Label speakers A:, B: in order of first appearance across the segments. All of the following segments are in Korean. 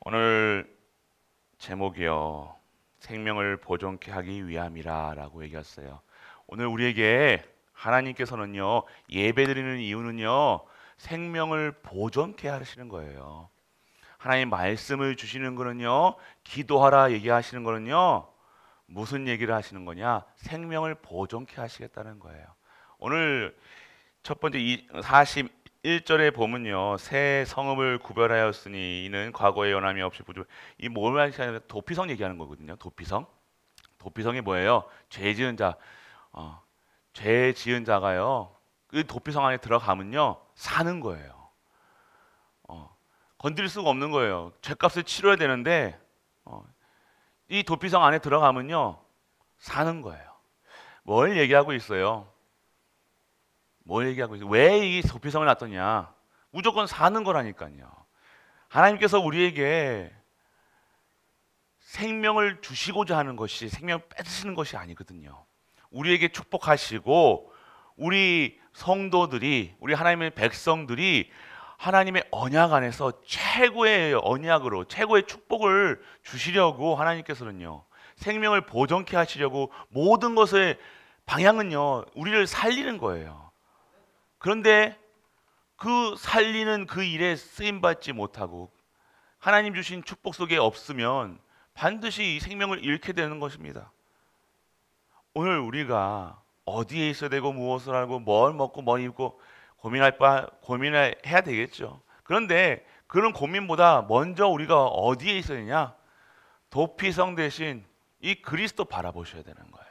A: 오늘 제목이요. 생명을 보존케 하기 위함이라 라고 얘기했어요. 오늘 우리에게 하나님께서는요, 예배드리는 이유는요, 생명을 보존케 하시는 거예요. 하나님 말씀을 주시는 거는요, 기도하라 얘기하시는 거는요, 무슨 얘기를 하시는 거냐? 생명을 보존케 하시겠다는 거예요. 오늘 첫 번째 41절에 보면요, 새 성읍을 구별하였으니 이는 과거의 연함이 없이 부족. 이 뭘 말하는 도피성 얘기하는 거거든요. 도피성. 도피성이 뭐예요? 죄 지은 자. 죄 지은 자가요, 그 도피성 안에 들어가면요 사는 거예요. 건드릴 수가 없는 거예요. 죄값을 치러야 되는데 이 도피성 안에 들어가면요 사는 거예요. 뭘 얘기하고 있어요? 뭘 얘기하고 있어요? 왜 이 도피성을 놨더냐? 무조건 사는 거라니까요. 하나님께서 우리에게 생명을 주시고자 하는 것이 생명을 뺏으시는 것이 아니거든요. 우리에게 축복하시고 우리 성도들이, 우리 하나님의 백성들이 하나님의 언약 안에서 최고의 언약으로 최고의 축복을 주시려고 하나님께서는요, 생명을 보존케 하시려고 모든 것의 방향은요, 우리를 살리는 거예요. 그런데 그 살리는 그 일에 쓰임받지 못하고 하나님 주신 축복 속에 없으면 반드시 이 생명을 잃게 되는 것입니다. 오늘 우리가 어디에 있어야 되고 무엇을 하고 뭘 먹고 뭘 입고 고민을 해야 되겠죠. 그런데 그런 고민보다 먼저 우리가 어디에 있어야 되냐? 도피성 대신 이 그리스도 바라보셔야 되는 거예요.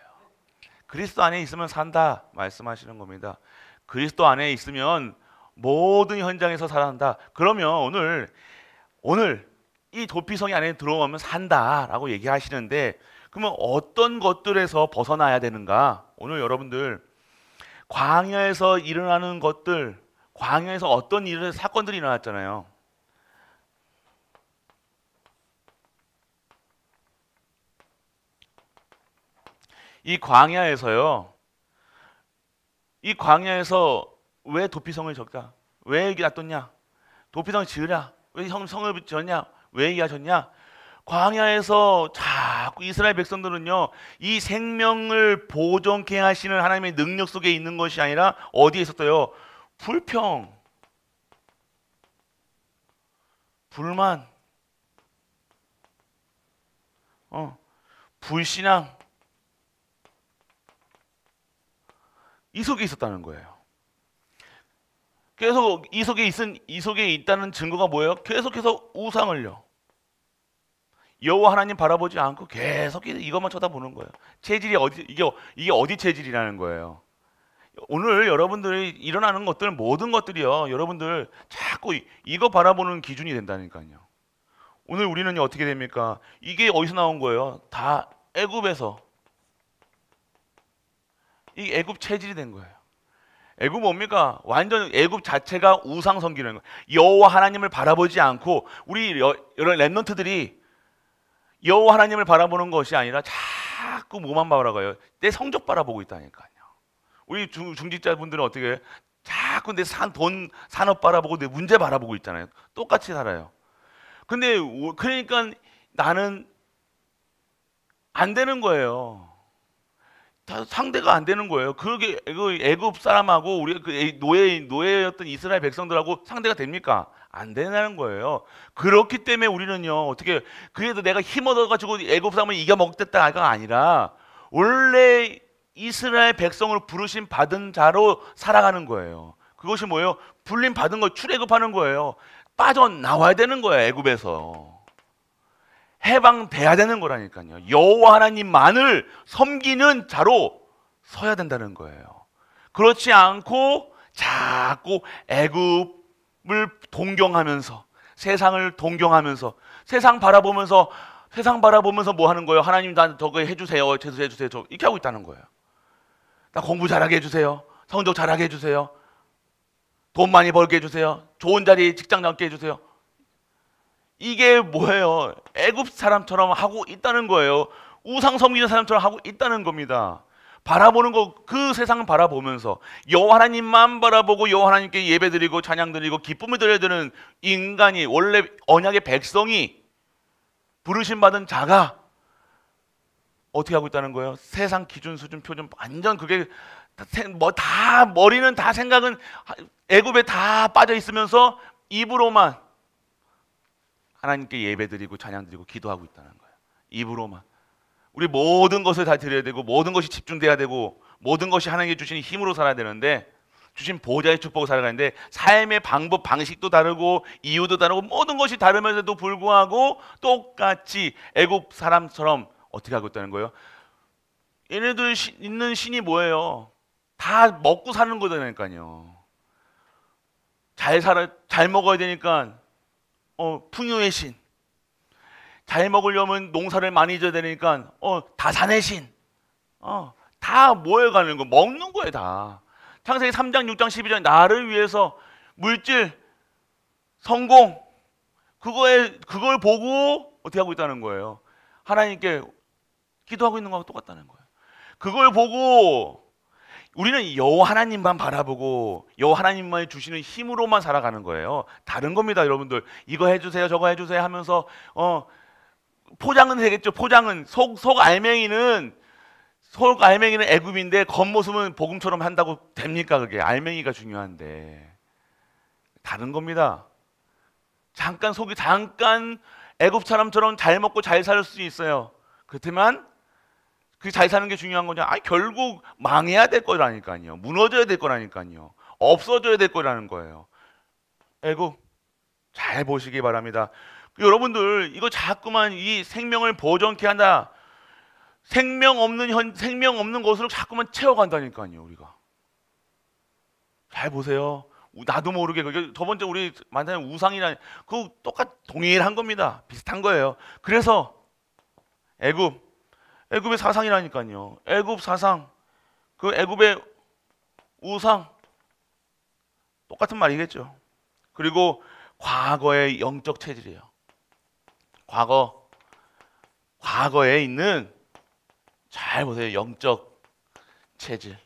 A: 그리스도 안에 있으면 산다 말씀하시는 겁니다. 그리스도 안에 있으면 모든 현장에서 살아난다. 그러면 오늘 이 도피성이 안에 들어오면 산다라고 얘기하시는데, 그러면 어떤 것들에서 벗어나야 되는가? 오늘 여러분들 광야에서 일어나는 것들, 광야에서 어떤 사건들이 일어났잖아요. 이 광야에서 왜 도피성을 적자? 왜 여기 놔뒀냐? 도피성을 지으랴? 왜 성을 지었냐? 왜 얘기하셨냐? 광야에서 자꾸 이스라엘 백성들은요, 이 생명을 보존케 하시는 하나님의 능력 속에 있는 것이 아니라 어디에 있었어요? 불평, 불만, 불신앙, 이 속에 있었다는 거예요. 계속 이 속에 있다는 증거가 뭐예요? 계속해서 우상을요, 여호와 하나님 바라보지 않고 계속 이것만 쳐다보는 거예요. 체질이 이게 어디 체질이라는 거예요. 오늘 여러분들이 일어나는 것들, 모든 것들이요, 여러분들 자꾸 이거 바라보는 기준이 된다니까요. 오늘 우리는 어떻게 됩니까? 이게 어디서 나온 거예요? 다 애굽에서. 이 애굽 체질이 된 거예요. 애굽 뭡니까? 완전 애굽 자체가 우상 섬기는 거예요. 여호와 하나님을 바라보지 않고 우리 여러 렘넌트들이 여호와 하나님을 바라보는 것이 아니라 자꾸 뭐만 바라봐요? 내 성적 바라보고 있다니까요. 우리 중직자분들은 어떻게 해요? 자꾸 내 산업 바라보고 내 문제 바라보고 있잖아요. 똑같이 살아요. 근데 그러니까 나는 안 되는 거예요. 다 상대가 안 되는 거예요. 그게 애굽 사람하고 우리 그 노예였던 이스라엘 백성들하고 상대가 됩니까? 안 되는 거예요. 그렇기 때문에 우리는요, 어떻게, 그래도 내가 힘 얻어가지고 애굽 사람을 이겨 먹겠다가 아니라 원래 이스라엘 백성을 부르심 받은 자로 살아가는 거예요. 그것이 뭐예요? 불림 받은 거, 출애굽하는 거예요. 빠져나와야 되는 거예요. 애굽에서 해방돼야 되는 거라니까요. 여호와 하나님만을 섬기는 자로 서야 된다는 거예요. 그렇지 않고 자꾸 애굽을 동경하면서, 세상을 동경하면서, 세상 바라보면서 뭐 하는 거예요? 하나님 나 저거 해주세요, 해주세요, 저 이렇게 하고 있다는 거예요. 나 공부 잘하게 해주세요, 성적 잘하게 해주세요, 돈 많이 벌게 해주세요, 좋은 자리 직장 잡게 해주세요. 이게 뭐예요? 애굽 사람처럼 하고 있다는 거예요. 우상 섬기는 사람처럼 하고 있다는 겁니다. 바라보는 거, 그 세상을 바라보면서 여호와 하나님만 바라보고 여호와 하나님께 예배드리고 찬양드리고 기쁨을 드려야 되는 인간이, 원래 언약의 백성이 부르심 받은 자가 어떻게 하고 있다는 거예요? 세상 기준, 수준, 표준 완전 그게 다 머리는 다 생각은 애굽에 다 빠져 있으면서 입으로만 하나님께 예배드리고 찬양드리고 기도하고 있다는 거예요. 입으로만. 우리 모든 것을 다 드려야 되고 모든 것이 집중돼야 되고 모든 것이 하나님께 주신 힘으로 살아야 되는데 주신 보좌의 축복을 살아가는데 삶의 방법, 방식도 다르고 이유도 다르고 모든 것이 다르면서도 불구하고 똑같이 애굽 사람처럼 어떻게 하고 있다는 거예요? 얘네들 있는 신이 뭐예요? 다 먹고 사는 거잖아요. 잘 먹어야 되니까 풍요의 신. 잘 먹으려면 농사를 많이 져야 되니까 다산의 신. 다 모여가는 거, 먹는 거예요 다. 창세기 3장, 6장, 12장 나를 위해서 물질, 성공 그걸 보고 어떻게 하고 있다는 거예요? 하나님께 기도하고 있는 거하고 똑같다는 거예요. 그걸 보고 우리는 여호와 하나님만 바라보고 여호와 하나님만이 주시는 힘으로만 살아가는 거예요. 다른 겁니다, 여러분들. 이거 해주세요, 저거 해주세요 하면서 포장은 되겠죠. 포장은 속 알맹이는 애굽인데 겉모습은 복음처럼 한다고 됩니까? 그게 알맹이가 중요한데 다른 겁니다. 잠깐 애굽 사람처럼 잘 먹고 잘 살 수 있어요. 그렇지만 그 잘 사는 게 중요한 거냐? 결국 망해야 될 거라니까요. 무너져야 될 거라니까요. 없어져야 될 거라는 거예요. 애굽 잘 보시기 바랍니다. 여러분들 이거 자꾸만 이 생명을 보존케 한다. 생명 없는 것으로 자꾸만 채워간다니까요. 우리가 잘 보세요. 나도 모르게 저번째 우리 만나는 우상이나 그 동일한 겁니다. 비슷한 거예요. 그래서 애굽의 사상이라니까요. 애굽 사상, 그 애굽의 우상 똑같은 말이겠죠. 그리고 과거의 영적 체질이에요. 과거에 있는 잘 보세요. 영적 체질.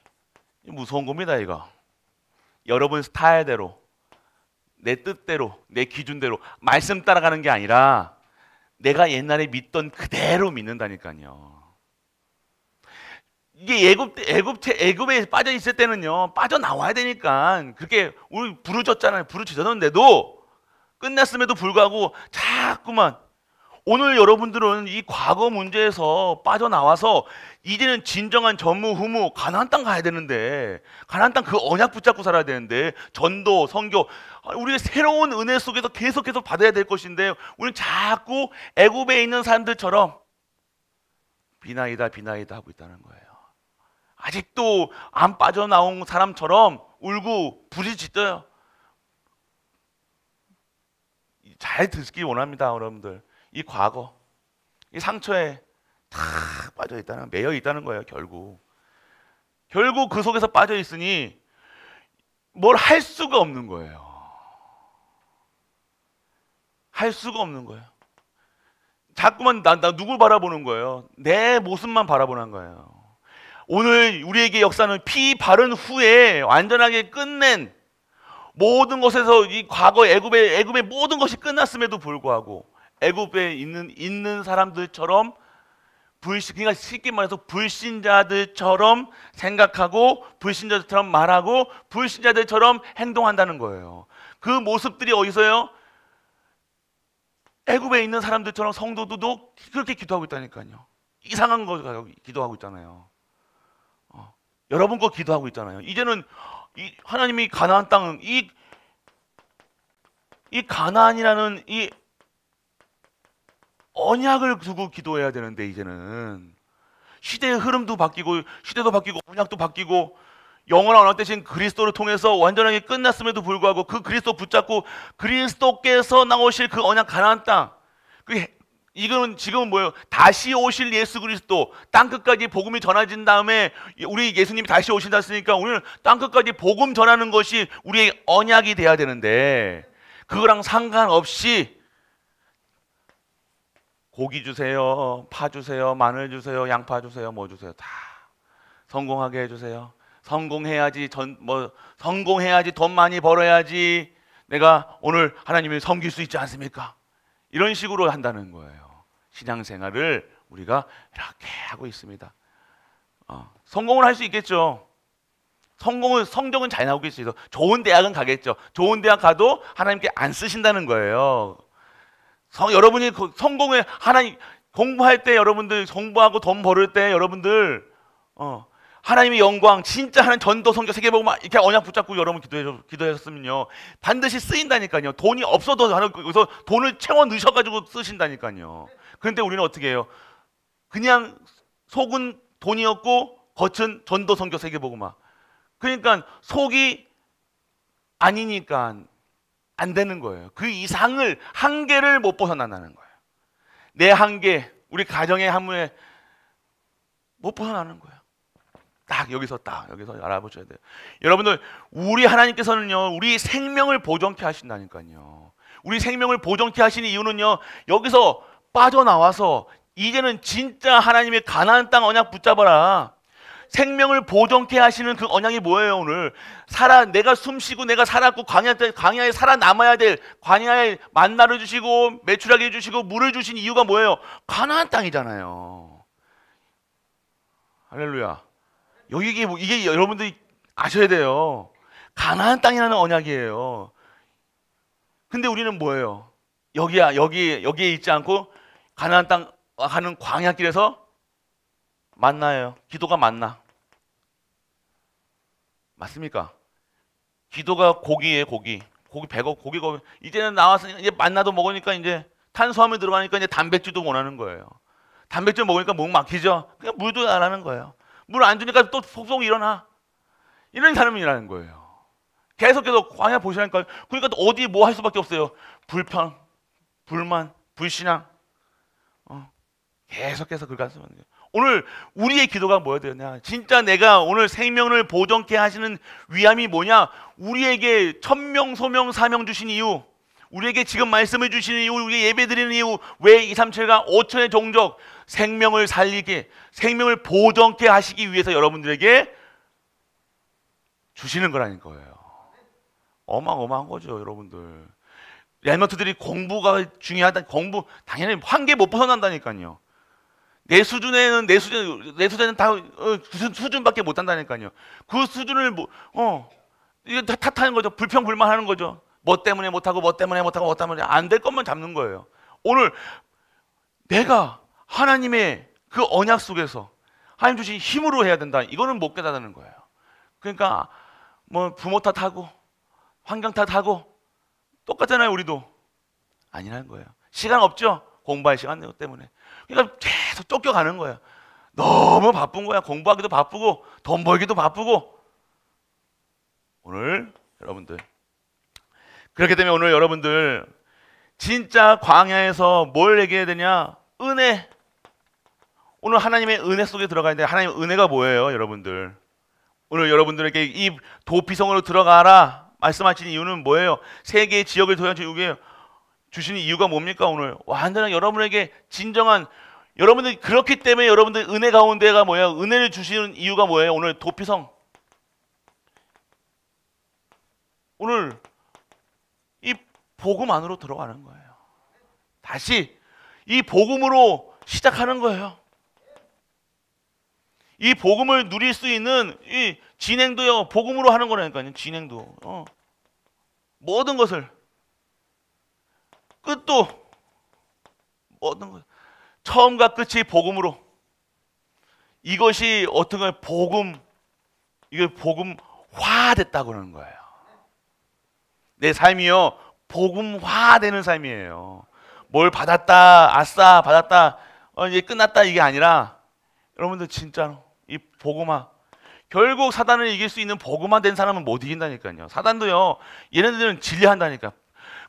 A: 무서운 겁니다, 이거. 여러분 스타일대로, 내 뜻대로, 내 기준대로 말씀 따라가는 게 아니라 내가 옛날에 믿던 그대로 믿는다니까요. 이게 애굽에 빠져 있을 때는요, 빠져나와야 되니까 그렇게 우리 부르짖었잖아요. 부르짖었는데도 끝났음에도 불구하고 자꾸만 오늘 여러분들은 이 과거 문제에서 빠져나와서 이제는 진정한 전무후무 가나안 땅 가야 되는데 가나안 땅 그 언약 붙잡고 살아야 되는데 전도, 선교 우리가 새로운 은혜 속에서 계속해서 받아야 될 것인데 우리는 자꾸 애굽에 있는 사람들처럼 비나이다 하고 있다는 거예요. 아직도 안 빠져나온 사람처럼 울고 부르짖어요. 잘 듣기 원합니다, 여러분들. 이 과거, 이 상처에 다 빠져 있다는, 매여 있다는 거예요. 결국 그 속에서 빠져 있으니 뭘 할 수가 없는 거예요. 할 수가 없는 거예요. 자꾸만 나 누굴 바라보는 거예요? 내 모습만 바라보는 거예요. 오늘 우리에게 역사는 피 바른 후에 완전하게 끝낸 모든 것에서 이 과거 애굽의 모든 것이 끝났음에도 불구하고 애굽에 있는 사람들처럼 그러니까 쉽게 말해서 불신자들처럼 생각하고 불신자들처럼 말하고 불신자들처럼 행동한다는 거예요. 그 모습들이 어디서요? 애굽에 있는 사람들처럼 성도들도 그렇게 기도하고 있다니까요. 이상한 거 기도하고 있잖아요. 여러분 거 기도하고 있잖아요. 이제는 하나님이 가나안 땅, 이 가나안이라는 이 언약을 두고 기도해야 되는데 이제는 시대의 흐름도 바뀌고 시대도 바뀌고 언약도 바뀌고 영원한 언약 대신 그리스도를 통해서 완전하게 끝났음에도 불구하고 그 그리스도 붙잡고 그리스도께서 나오실 그 언약 가나안 땅, 이거는 지금은 뭐예요? 다시 오실 예수 그리스도, 땅끝까지 복음이 전해진 다음에 우리 예수님이 다시 오신다 했으니까 우리는 땅끝까지 복음 전하는 것이 우리의 언약이 돼야 되는데 그거랑 상관없이 고기 주세요, 파 주세요, 마늘 주세요, 양파 주세요, 뭐 주세요, 다 성공하게 해주세요. 성공해야지 성공해야지 돈 많이 벌어야지 내가 오늘 하나님을 섬길 수 있지 않습니까? 이런 식으로 한다는 거예요. 신앙생활을 우리가 이렇게 하고 있습니다. 성공을 할 수 있겠죠. 성적은 잘 나오겠죠. 좋은 대학은 가겠죠. 좋은 대학 가도 하나님께 안 쓰신다는 거예요. 여러분이 성공을 하나님 공부할 때 여러분들 공부하고 돈 벌을 때 여러분들 하나님의 영광 진짜 하나님 전도 성경 세계복음 이렇게 언약 붙잡고 여러분 기도하셨으면요 반드시 쓰인다니까요. 돈이 없어도 여기서 돈을 채워 넣으셔가지고 쓰신다니까요. 그런데 우리는 어떻게 해요? 그냥 속은 돈이었고 겉은 전도 성경 세계복음. 그러니까 속이 아니니까 안 되는 거예요. 그 이상을 한계를 못 벗어난다는 거예요. 내 한계, 우리 가정의 한무에 못 벗어나는 거예요. 딱 여기서 알아보셔야 돼요. 여러분들 우리 하나님께서는요 우리 생명을 보존케 하신다니까요. 우리 생명을 보존케 하시는 이유는요 여기서 빠져나와서 이제는 진짜 하나님의 가나안 땅 언약 붙잡아라. 생명을 보존케 하시는 그 언약이 뭐예요? 오늘 내가 숨쉬고 내가 살았고 광야에 살아남아야 될 광야에 만나를 주시고 매출하게 해주시고 물을 주신 이유가 뭐예요? 가나안 땅이잖아요. 할렐루야. 이게 여러분들이 아셔야 돼요. 가나안 땅이라는 언약이에요. 근데 우리는 뭐예요? 여기에 있지 않고 가나안 땅 가는 광야길에서 만나요. 기도가 맞나? 맞습니까? 기도가 고기예요, 고기. 고기가 이제는 나와서 이제 만나도 먹으니까 이제 탄수화물 들어가니까 이제 단백질도 원하는 거예요. 단백질 먹으니까 목 막히죠. 그냥 물도 안 하는 거예요. 물 안 주니까 또 속속 일어나. 이런 사람이라는 거예요. 계속 광야 보시라니까요. 그러니까 어디 뭐 할 수밖에 없어요. 불평, 불만, 불신앙. 계속해서 그렇게 하시면 돼요. 오늘 우리의 기도가 뭐여야 되냐? 진짜 내가 오늘 생명을 보존케 하시는 위함이 뭐냐? 우리에게 천명, 소명, 사명 주신 이유, 우리에게 지금 말씀을 주시는 이유, 우리에게 예배 드리는 이유, 왜 237과 5천의 종족 생명을 살리게, 생명을 보존케 하시기 위해서 여러분들에게 주시는 거라는 거예요. 어마어마한 거죠, 여러분들. 랩런트들이 공부가 중요하다. 공부 당연히 한계 못 벗어난다니까요. 내 수준은 다 수준밖에 못 한다니까요. 그 수준을 이거 다 탓하는 거죠. 불평불만하는 거죠. 뭐 때문에 못하고 안 될 것만 잡는 거예요. 오늘 내가 하나님의 그 언약 속에서 하나님 주신 힘으로 해야 된다. 이거는 못 깨닫는 거예요. 그러니까 뭐 부모 탓하고 환경 탓하고 똑같잖아요. 우리도 아니라는 거예요. 시간 없죠. 공부할 시간 때문에. 그러니까 계속 쫓겨가는 거예요. 너무 바쁜 거야. 공부하기도 바쁘고 돈 벌기도 바쁘고. 오늘 여러분들 그렇게 되면 오늘 여러분들 진짜 광야에서 뭘 얘기해야 되냐? 은혜. 오늘 하나님의 은혜 속에 들어가야 돼. 하나님의 은혜가 뭐예요, 여러분들? 오늘 여러분들에게 이 도피성으로 들어가라 말씀하신 이유는 뭐예요? 세 개의 지역을 주시는 이유가 뭡니까? 오늘 완전한 여러분에게 진정한 여러분들 그렇기 때문에 여러분들 은혜 가운데가 뭐예요? 은혜를 주시는 이유가 뭐예요? 오늘 도피성. 오늘 이 복음 안으로 들어가는 거예요. 다시 이 복음으로 시작하는 거예요. 이 복음을 누릴 수 있는 이 진행도요, 복음으로 하는 거라니까요. 진행도. 모든 것을 끝도 모든 것 처음과 끝이 복음으로. 이것이 어떤 걸 이게 복음화 됐다고 그러는 거예요. 내 삶이요 복음화되는 삶이에요. 뭘 받았다, 아싸 받았다, 이제 끝났다 이게 아니라 여러분들 진짜로 이 복음화. 결국 사단을 이길 수 있는 복음화 된 사람은 못 이긴다니까요. 사단도요 얘네들은 진리한다니까.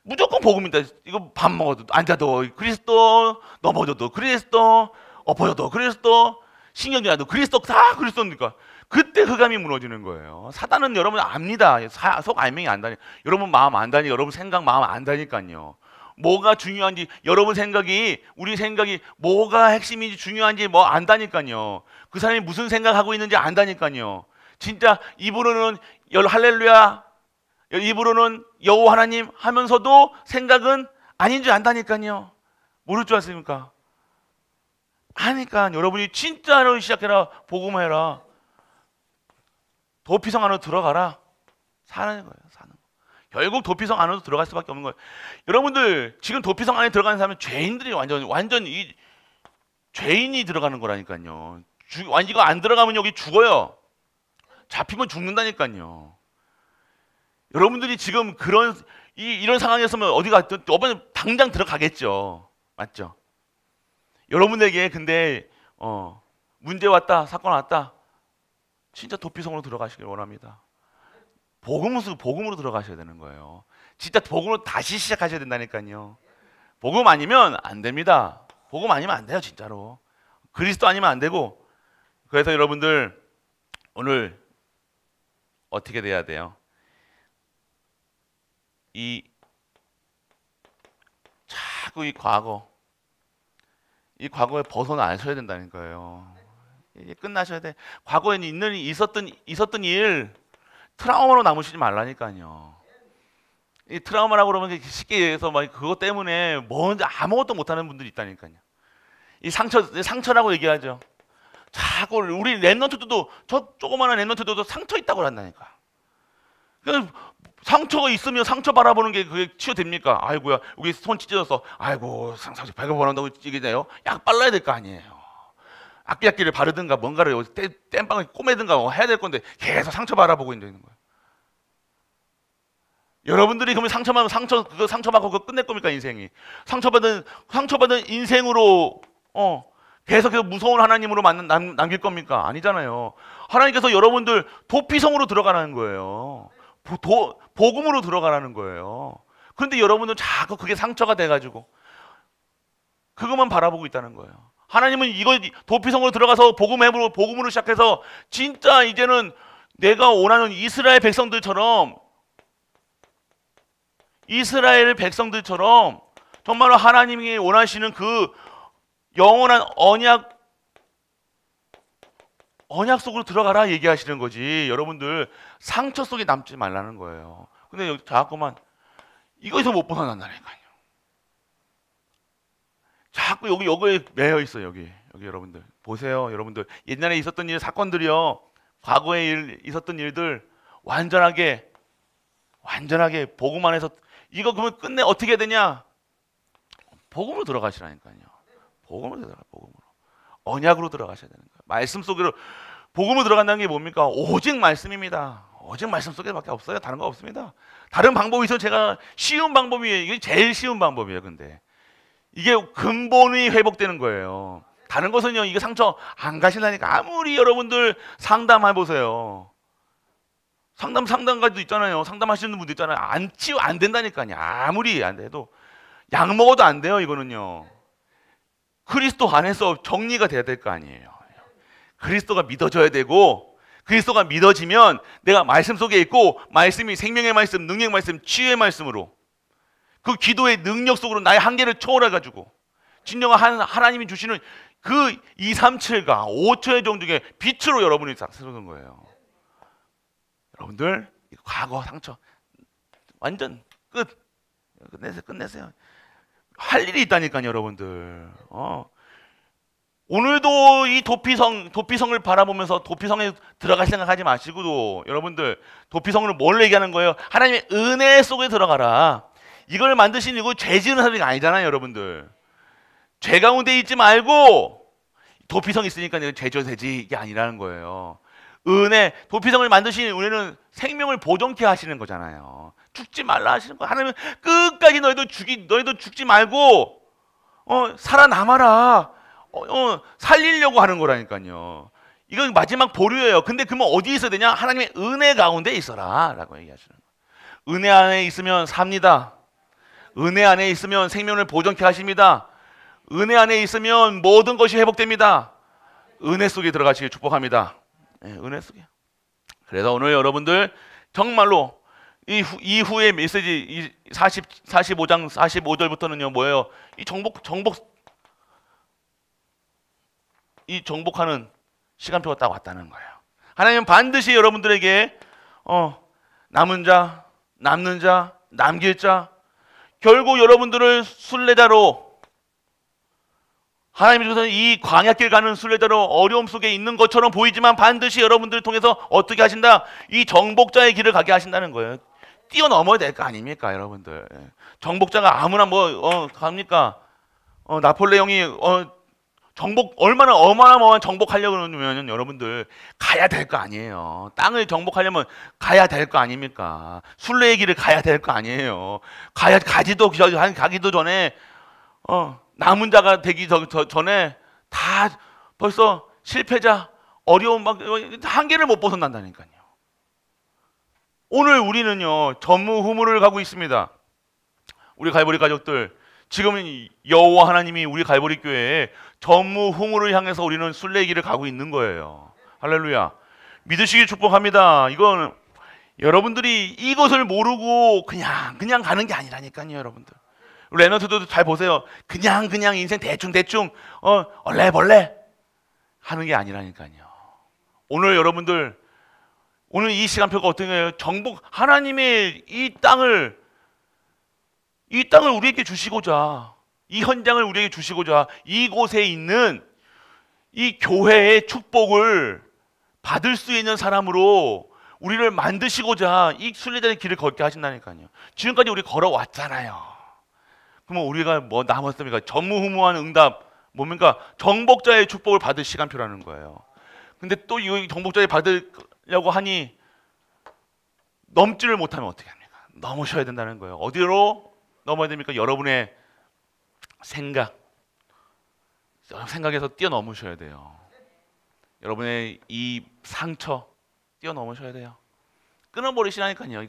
A: 무조건 복음이다. 이거 밥 먹어도 앉아도 그리스도, 넘어져도 그리스도, 엎어져도 그리스도, 신경질나도 그리스도, 다 그리스도니까. 그때 흑암이 무너지는 거예요. 사단은 여러분 압니다. 속 알맹이 안다니. 여러분 마음 안다니. 여러분 생각 마음 안다니까요. 뭐가 중요한지 여러분 생각이, 우리 생각이 뭐가 핵심인지 중요한지 뭐 안다니까요. 그 사람이 무슨 생각하고 있는지 안다니까요. 진짜 입으로는 할렐루야, 입으로는 여호와 하나님 하면서도 생각은 아닌 줄 안다니까요. 모를 줄 아십니까? 하니까 여러분이 진짜로 시작해라. 복음해라. 도피성 안으로 들어가라. 사는 거예요. 사는 거. 결국 도피성 안으로 들어갈 수밖에 없는 거예요. 여러분들 지금 도피성 안에 들어가는 사람은 죄인들이 완전 이 죄인이 들어가는 거라니까요. 이거 안 들어가면 여기 죽어요. 잡히면 죽는다니까요. 여러분들이 지금 이런 상황이었으면 어디가 어머니 당장 들어가겠죠. 맞죠? 여러분에게 근데 문제 왔다, 사건 왔다. 진짜 도피성으로 들어가시길 원합니다. 복음으로 들어가셔야 되는 거예요. 진짜 복음으로 다시 시작하셔야 된다니까요. 복음 아니면 안 됩니다. 복음 아니면 안 돼요, 진짜로. 그리스도 아니면 안 되고. 그래서 여러분들 오늘 어떻게 돼야 돼요? 자꾸 이 과거에 벗어나셔야 된다는 거예요. 이게 끝나셔야 돼. 과거에 있었던 일 트라우마로 남으시지 말라니까요. 이 트라우마라고 그러면 쉽게 얘기해서 막 그것 때문에 뭔지 아무것도 못하는 분들이 있다니까요. 이 상처라고 얘기하죠. 자꾸 우리 랩런트들도 저 조그마한 랩런트들도 상처 있다고 한다니까. 상처가 있으면 상처 바라보는 게 그게 치유됩니까? 아이고야 여기 손 찢어졌어. 아이고 상처 배가 보낸다고 찌게 약 발라야 될 거 아니에요. 악기를 바르든가 뭔가를 땜빵을 꼬매든가 뭐 해야 될 건데 계속 상처 바라보고 있는 거예요. 여러분들이 그러면 상처받고 그거 끝낼 겁니까 인생이? 상처받은 인생으로 계속해서 무서운 하나님으로 남길 겁니까? 아니잖아요. 하나님께서 여러분들 도피성으로 들어가라는 거예요. 복음으로 들어가라는 거예요. 그런데 여러분은 자꾸 그게 상처가 돼가지고 그것만 바라보고 있다는 거예요. 하나님은 이거 도피성으로 들어가서 복음으로 시작해서 진짜 이제는 내가 원하는 이스라엘 백성들처럼 정말로 하나님이 원하시는 그 영원한 언약 속으로 들어가라 얘기하시는 거지. 여러분들 상처 속에 남지 말라는 거예요. 근데 자꾸만 이거에서 못 벗어난다니까요. 자꾸 여기에 매여 있어요. 여기 여러분들 보세요. 여러분들 옛날에 있었던 사건들이요. 과거에 있었던 일들 완전하게 복음 안에서 이거 그러면 끝내 어떻게 해야 되냐? 복음으로 들어가시라니까요. 복음으로. 언약으로 들어가셔야 되는 거예요. 말씀 속으로 복음으로 들어간다는 게 뭡니까? 오직 말씀입니다. 오직 말씀 속에밖에 없어요. 다른 거 없습니다. 다른 방법이 있어요. 제가 쉬운 방법이에요. 이게 제일 쉬운 방법이에요. 근데 이게 근본이 회복되는 거예요. 다른 것은요. 이게 상처 안 가신다니까. 아무리 여러분들 상담해 보세요. 상담가도 있잖아요. 상담하시는 분도 있잖아요. 안 된다니까요. 아무리 안 돼도 약 먹어도 안 돼요. 이거는요. 그리스도 안에서 정리가 돼야 될 거 아니에요. 그리스도가 믿어져야 되고 그리스도가 믿어지면 내가 말씀 속에 있고 말씀이 생명의 말씀, 능력의 말씀, 치유의 말씀으로 그 기도의 능력 속으로 나의 한계를 초월해가지고 진정한 하나님이 주시는 그 2, 3, 7가 5초의 정도의 빛으로 여러분이 세우는 거예요. 여러분들 과거 상처 완전 끝내세요. 할 일이 있다니까요, 여러분들. 오늘도 이 도피성을 바라보면서 도피성에 들어갈 생각하지 마시고도 여러분들 도피성을 뭘 얘기하는 거예요? 하나님의 은혜 속에 들어가라. 이걸 만드신 이거 죄 지은 사람이 아니잖아요, 여러분들. 죄 가운데 있지 말고 도피성 있으니까 죄 져도 되지 이게 아니라는 거예요. 도피성을 만드신 은혜는 생명을 보존케 하시는 거잖아요. 죽지 말라 하시는 거예요. 하나님은 끝까지 너희도 죽지 말고 살아남아라. 살리려고 하는 거라니까요. 이건 마지막 보류예요. 근데 그러면 어디에 있어야 되냐? 하나님의 은혜 가운데 있어라 라고 얘기하시는 거예요. 은혜 안에 있으면 삽니다. 은혜 안에 있으면 생명을 보존케 하십니다. 은혜 안에 있으면 모든 것이 회복됩니다. 은혜 속에 들어가시길 축복합니다. 네, 은혜 속에. 그래서 오늘 여러분들 정말로 이후의 메시지 45장 45절부터는요 뭐예요? 이 정복하는 시간표가 딱 왔다는 거예요. 하나님은 반드시 여러분들에게 남은 자, 남는 자, 남길 자, 결국 여러분들을 순례자로 하나님이 주셔서 이 광야길 가는 순례자로 어려움 속에 있는 것처럼 보이지만 반드시 여러분들을 통해서 어떻게 하신다? 이 정복자의 길을 가게 하신다는 거예요. 뛰어넘어야 될 거 아닙니까, 여러분들? 정복자가 아무나 갑니까? 나폴레옹이 얼마나 어마어마한 정복하려고 그러면 여러분들 가야 될 거 아니에요. 땅을 정복하려면 가야 될 거 아닙니까? 순례의 길을 가야 될 거 아니에요. 가기도 전에 남은 자가 되기 전에 다 벌써 실패자, 어려운 한계를 못 벗어난다니까요. 오늘 우리는요 전무후무를 가고 있습니다. 우리 갈보리 가족들, 지금은 여호와 하나님이 우리 갈보리 교회에 전무후무를 향해서 우리는 순례의 길을 가고 있는 거예요. 할렐루야. 믿으시길 축복합니다. 이건 여러분들이 이것을 모르고 그냥 가는 게 아니라니까요, 여러분들. 래너트도 잘 보세요. 그냥 인생 대충 얼레벌레 하는 게 아니라니까요. 오늘 여러분들, 오늘 이 시간표가 어떤 거예요? 하나님의 이 땅을 우리에게 주시고자, 이 현장을 우리에게 주시고자, 이곳에 있는 이 교회의 축복을 받을 수 있는 사람으로 우리를 만드시고자 이 순례자의 길을 걷게 하신다니까요. 지금까지 우리 걸어왔잖아요. 그러면 우리가 뭐 남았습니까? 전무후무한 응답, 뭡니까? 정복자의 축복을 받을 시간표라는 거예요. 근데 또 이 정복자의 받으려고 하니 넘지를 못하면 어떻게 합니까? 넘으셔야 된다는 거예요. 어디로 넘어야 됩니까? 여러분의 생각에서 뛰어넘으셔야 돼요. 여러분의 이 상처 뛰어넘으셔야 돼요. 끊어버리시라니까요.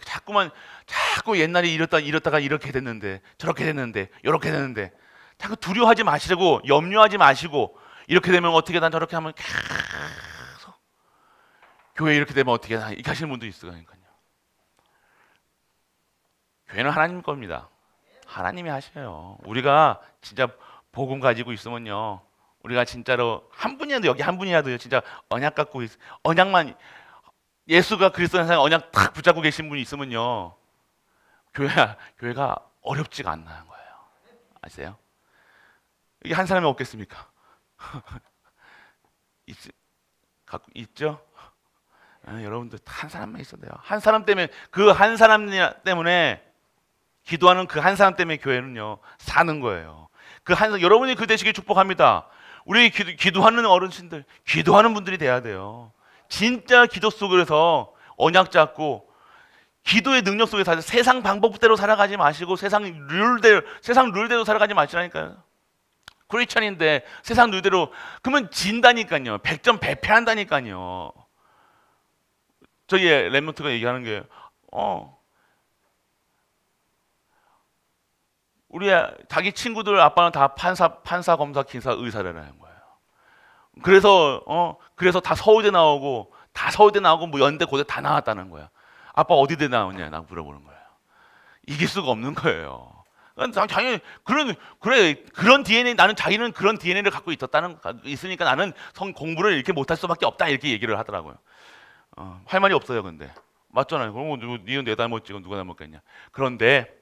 A: 자꾸 옛날에 이렇다가 이렇게 됐는데, 저렇게 됐는데, 이렇게 됐는데, 자꾸 두려워하지 마시고, 염려하지 마시고, 이렇게 되면 어떻게 난 저렇게 하면 계속 교회 이렇게 되면 어떻게 나 이렇게 하시는 분도 있으니까요. 교회는 하나님 겁니다. 하나님이 하셔요. 우리가 진짜 복음 가지고 있으면요, 우리가 진짜로 한 분이라도, 여기 한 분이라도 진짜 언약 갖고 언약만, 예수가 그리스도의 세상에 언약 탁 붙잡고 계신 분이 있으면요, 교회가 어렵지가 않나는 거예요. 아세요? 이게 한 사람이 없겠습니까? 있죠? 여러분들 한 사람만 있어도 돼요. 한 사람 때문에, 그 한 사람 때문에 기도하는 그 한 사람 때문에 교회는요 사는 거예요. 여러분이 그 되시길 축복합니다. 우리 기도하는 어르신들, 기도하는 분들이 돼야 돼요. 진짜 기도 속에서 언약 잡고 기도의 능력 속에서 세상 방법대로 살아가지 마시고 세상 룰대로 살아가지 마시라니까요. 크리스천인데 세상 룰대로 그러면 진다니까요. 100점 배패한다니까요. 저희 랩런트가 얘기하는 게 우리 자기 친구들 아빠는 다 판사, 검사, 기사, 의사라는 거예요. 그래서 다 서울대 나오고 뭐 연대, 고대 다 나왔다는 거야. 아빠 어디대 나오냐? 나 물어보는 거예요. 이길 수가 없는 거예요. 당연히 그런 DNA, 나는 자기는 그런 DNA를 갖고 있으니까 나는 공부를 이렇게 못할 수밖에 없다, 이렇게 얘기를 하더라고요. 할 말이 없어요. 근데 맞잖아요. 그럼 니는 내 닮았지, 누가 닮았겠냐? 그런데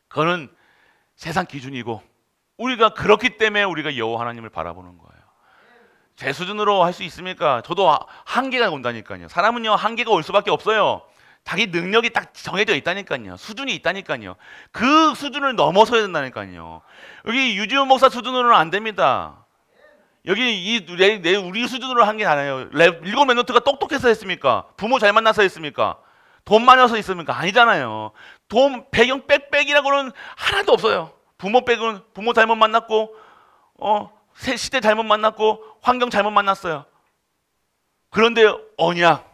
A: 그거는 세상 기준이고, 우리가 그렇기 때문에 우리가 여호와 하나님을 바라보는 거예요. 제 수준으로 할 수 있습니까? 저도 한계가 온다니까요. 사람은요 한계가 올 수밖에 없어요. 자기 능력이 딱 정해져 있다니까요. 수준이 있다니까요. 그 수준을 넘어서야 된다니까요. 여기 유지훈 목사 수준으로는 안 됩니다. 여기 우리 수준으로 한 게 아니에요. 일곱 랩런트가 똑똑해서 했습니까? 부모 잘 만나서 했습니까? 돈 많아서 있습니까? 아니잖아요. 돈 배경 빽빽이라고는 하나도 없어요. 부모 잘못 만났고, 시대 잘못 만났고, 환경 잘못 만났어요. 그런데 언약,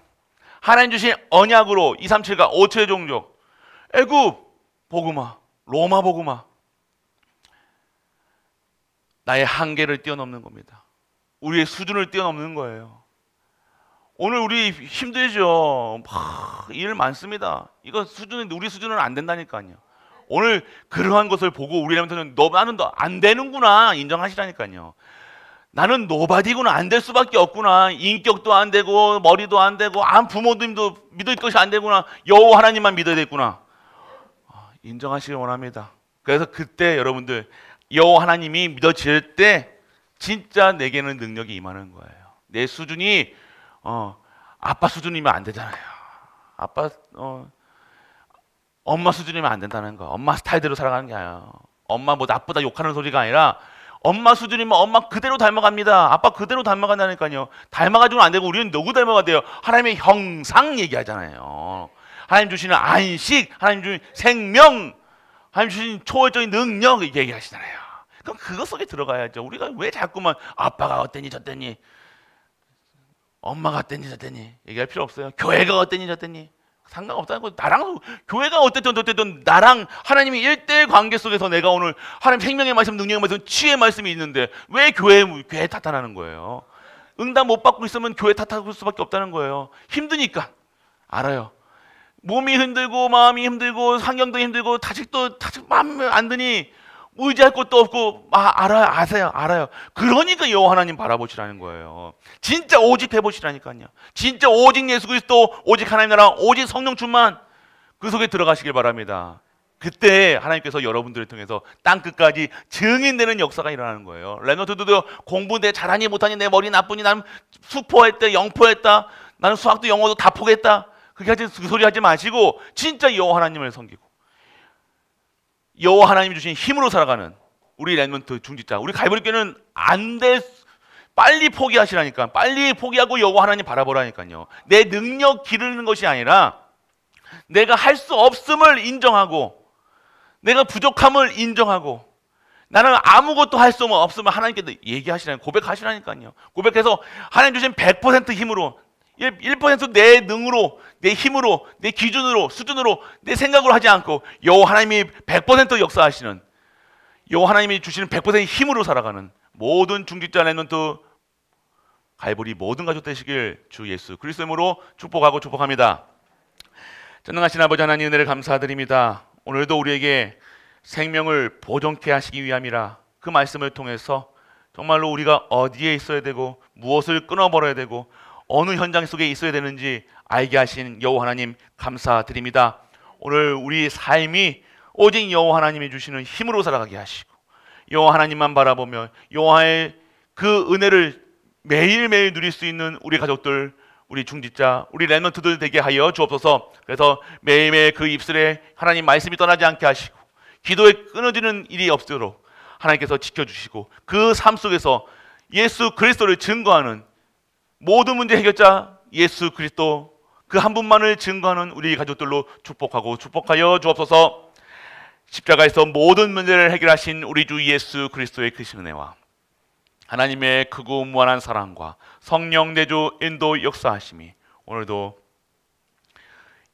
A: 하나님 주신 언약으로 237가 5초의 종족, 애굽 복음화, 로마 복음화, 나의 한계를 뛰어넘는 겁니다. 우리의 수준을 뛰어넘는 거예요. 오늘 우리 힘들죠. 일 많습니다. 우리 수준은 안 된다니까요. 오늘 그러한 것을 보고 우리라면서는 나는 안 되는구나 인정하시라니까요. 나는 노바디구나, 안 될 수밖에 없구나. 인격도 안 되고 머리도 안 되고 부모님도 믿을 것이 안 되구나. 여호와 하나님만 믿어야 되겠구나. 인정하시길 원합니다. 그래서 그때 여러분들 여호와 하나님이 믿어질 때 진짜 내게는 능력이 임하는 거예요. 내 수준이 아빠 수준이면 안 되잖아요. 아빠 엄마 수준이면 안 된다는 거. 엄마 스타일대로 살아가는 게 아니야. 엄마 뭐 나쁘다 욕하는 소리가 아니라 엄마 수준이면 엄마 그대로 닮아갑니다. 아빠 그대로 닮아간다니까요. 닮아가지고는 안 되고 우리는 누구 닮아가야 돼요? 하나님의 형상 얘기하잖아요. 하나님 주시는 안식, 하나님 주신 생명, 하나님 주신 초월적인 능력 얘기하시잖아요. 그럼 그것 속에 들어가야죠. 우리가 왜 자꾸만 아빠가 어땠니 저땠니, 엄마가 어땠니 저땠니 얘기할 필요 없어요. 교회가 어땠니 저땠니 상관없다는 거. 나랑 교회가 어쨌든 나랑 하나님이 1대1 관계 속에서 내가 오늘 하나님 생명의 말씀, 능력의 말씀, 치유의 말씀이 있는데 왜 교회 탓하는 거예요? 응답 못 받고 있으면 교회 탓할 수밖에 없다는 거예요. 힘드니까. 알아요. 몸이 힘들고 마음이 힘들고 환경도 힘들고 다시 마음이 안 드니 의지할 것도 없고 알아요. 그러니까 여호와 하나님 바라보시라는 거예요. 진짜 오직 해보시라니까요. 진짜 오직 예수 그리스도, 오직 하나님 나라, 오직 성령 충만, 그 속에 들어가시길 바랍니다. 그때 하나님께서 여러분들을 통해서 땅끝까지 증인되는 역사가 일어나는 거예요. 랩런트들도 공부 내 잘하니 못하니 내 머리 나쁘니 나는 수포했다 영포했다 나는 수학도 영어도 다 포기했다 그 소리 하지 마시고 진짜 여호와 하나님을 섬기고 여호와 하나님이 주신 힘으로 살아가는 우리 랩런트 중직자, 우리 갈보리교회는 안 돼. 빨리 포기하시라니까. 빨리 포기하고 여호와 하나님 바라보라니까요. 내 능력 기르는 것이 아니라 내가 할 수 없음을 인정하고 내가 부족함을 인정하고 나는 아무것도 할 수 없음을 하나님께 얘기하시라니까. 고백하시라니까요. 고백해서 하나님 주신 100% 힘으로 1% 내 능으로, 내 힘으로, 내 기준으로, 수준으로, 내 생각으로 하지 않고 여호와 하나님이 100% 역사하시는, 여호와 하나님이 주시는 100% 힘으로 살아가는 모든 중직자 랩런트 갈보리 모든 가족 되시길 주 예수 그리스도의 이름으로 축복하고 축복합니다. 전능하신 아버지 하나님, 은혜를 감사드립니다. 오늘도 우리에게 생명을 보존케 하시기 위함이라 그 말씀을 통해서 정말로 우리가 어디에 있어야 되고 무엇을 끊어버려야 되고 어느 현장 속에 있어야 되는지 알게 하신 여호와 하나님 감사드립니다. 오늘 우리 삶이 오직 여호와 하나님이 주시는 힘으로 살아가게 하시고 여호와 하나님만 바라보며 여호와의 그 은혜를 매일매일 누릴 수 있는 우리 가족들, 우리 중직자, 우리 랩런트들 되게 하여 주옵소서. 그래서 매일매일 그 입술에 하나님 말씀이 떠나지 않게 하시고 기도에 끊어지는 일이 없도록 하나님께서 지켜주시고 그 삶 속에서 예수 그리스도를 증거하는 모든 문제 해결자 예수 그리스도 그 한 분만을 증거하는 우리 가족들로 축복하고 축복하여 주옵소서. 십자가에서 모든 문제를 해결하신 우리 주 예수 그리스도의 크신 은혜와 하나님의 크고 무한한 사랑과 성령 내주 인도 역사하심이 오늘도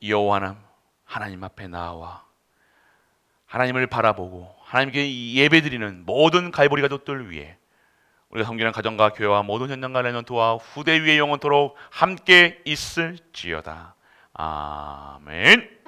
A: 여호와 하나님 앞에 나와 하나님을 바라보고 하나님께 예배드리는 모든 갈보리 가족들 위해 우리가 섬기는 가정과 교회와 모든 현장과 랩런트와 후대 위에 영원토록 함께 있을지어다. 아멘.